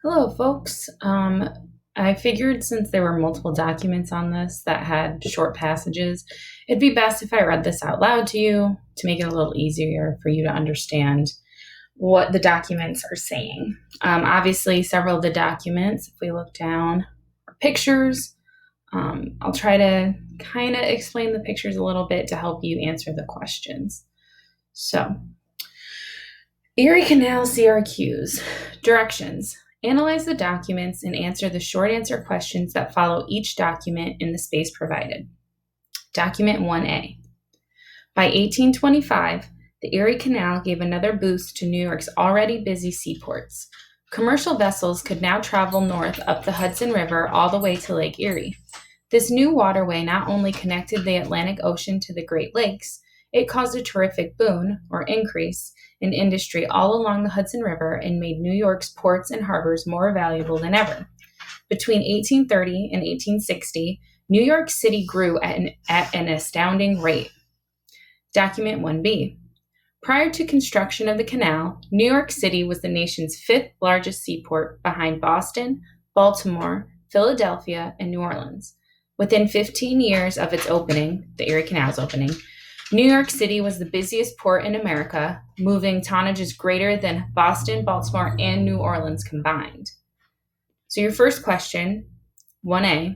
Hello, folks. I figured since there were multiple documents on this that had short passages, it'd be best if I read this out loud to you to make it a little easier for you to understand what the documents are saying. Obviously, several of the documents, if we look down, are pictures. I'll try to kind of explain the pictures a little bit to help you answer the questions. So, Erie Canal CRQs. Directions. Analyze the documents and answer the short answer questions that follow each document in the space provided. Document 1A. By 1825, the Erie Canal gave another boost to New York's already busy seaports. Commercial vessels could now travel north up the Hudson River all the way to Lake Erie. This new waterway not only connected the Atlantic Ocean to the Great Lakes, it caused a terrific boon, or increase, in industry all along the Hudson River and made New York's ports and harbors more valuable than ever. Between 1830 and 1860, New York City grew at an astounding rate. Document 1B. Prior to construction of the canal, New York City was the nation's fifth largest seaport behind Boston, Baltimore, Philadelphia, and New Orleans. Within 15 years of its opening, the Erie Canal's opening, New York City was the busiest port in America, moving tonnages greater than Boston, Baltimore, and New Orleans combined. So your first question, 1A,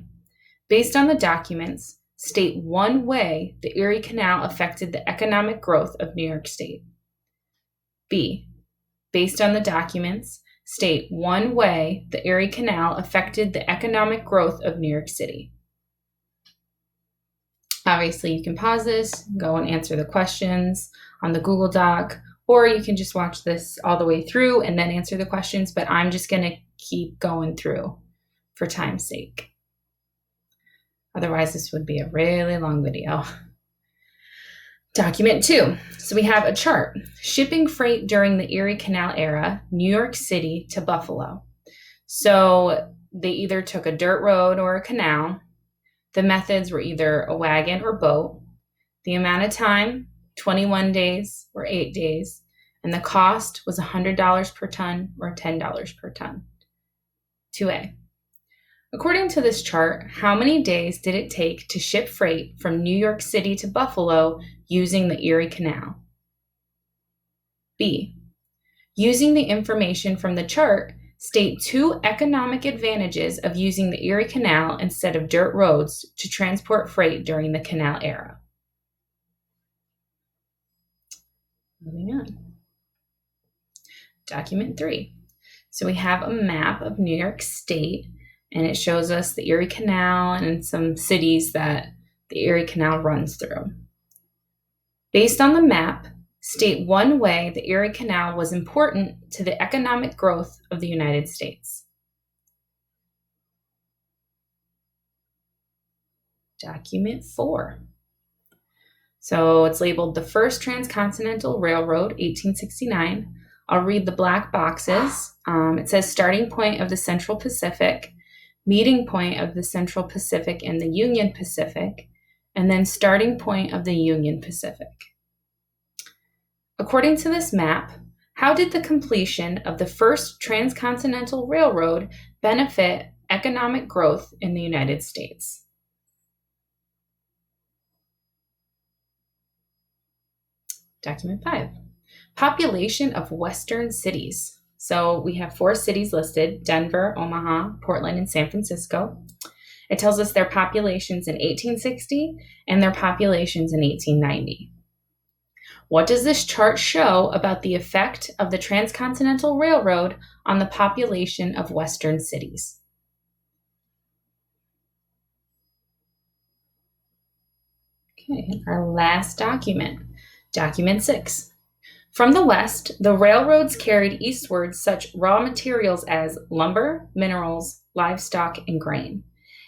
based on the documents, state one way the Erie Canal affected the economic growth of New York State. B, based on the documents, state one way the Erie Canal affected the economic growth of New York City. Obviously, you can pause this, go and answer the questions on the Google Doc, or you can just watch this all the way through and then answer the questions, but I'm just going to keep going through for time's sake. Otherwise, this would be a really long video. Document 2. So we have a chart. Shipping freight during the Erie Canal era, New York City to Buffalo. So they either took a dirt road or a canal. The methods were either a wagon or boat. The amount of time, 21 days or 8 days. And the cost was $100 per ton or $10 per ton. 2A. According to this chart, how many days did it take to ship freight from New York City to Buffalo using the Erie Canal? B. Using the information from the chart, state two economic advantages of using the Erie Canal instead of dirt roads to transport freight during the canal era. Moving on. Document 3. So we have a map of New York State, and it shows us the Erie Canal and some cities that the Erie Canal runs through. Based on the map, state one way the Erie Canal was important to the economic growth of the United States. Document 4. So it's labeled the First Transcontinental Railroad, 1869. I'll read the black boxes. It says starting point of the Central Pacific, meeting point of the Central Pacific and the Union Pacific, and then starting point of the Union Pacific. According to this map, how did the completion of the first transcontinental railroad benefit economic growth in the United States? Document 5. Population of Western cities. So we have 4 cities listed: Denver, Omaha, Portland, and San Francisco. It tells us their populations in 1860 and their populations in 1890. What does this chart show about the effect of the Transcontinental Railroad on the population of Western cities? Okay, our last document, Document 6. From the west, the railroads carried eastward such raw materials as lumber, minerals, livestock, and grain.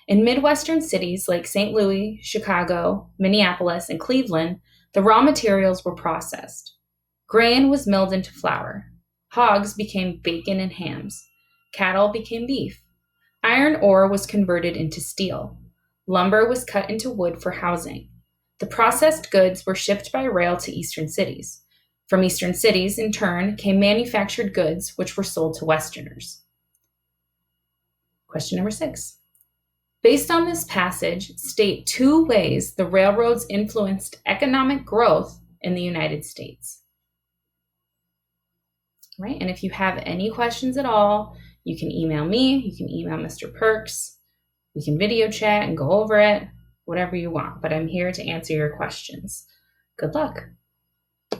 In Midwestern cities like St. Louis, Chicago, Minneapolis, and Cleveland, the raw materials were processed. Grain was milled into flour. Hogs became bacon and hams. Cattle became beef. Iron ore was converted into steel. Lumber was cut into wood for housing. The processed goods were shipped by rail to eastern cities. From eastern cities, in turn, came manufactured goods which were sold to Westerners. Question number 6. Based on this passage, state 2 ways the railroads influenced economic growth in the United States. Right? And if you have any questions at all, you can email me, you can email Mr. Perks, we can video chat and go over it, whatever you want. But I'm here to answer your questions. Good luck.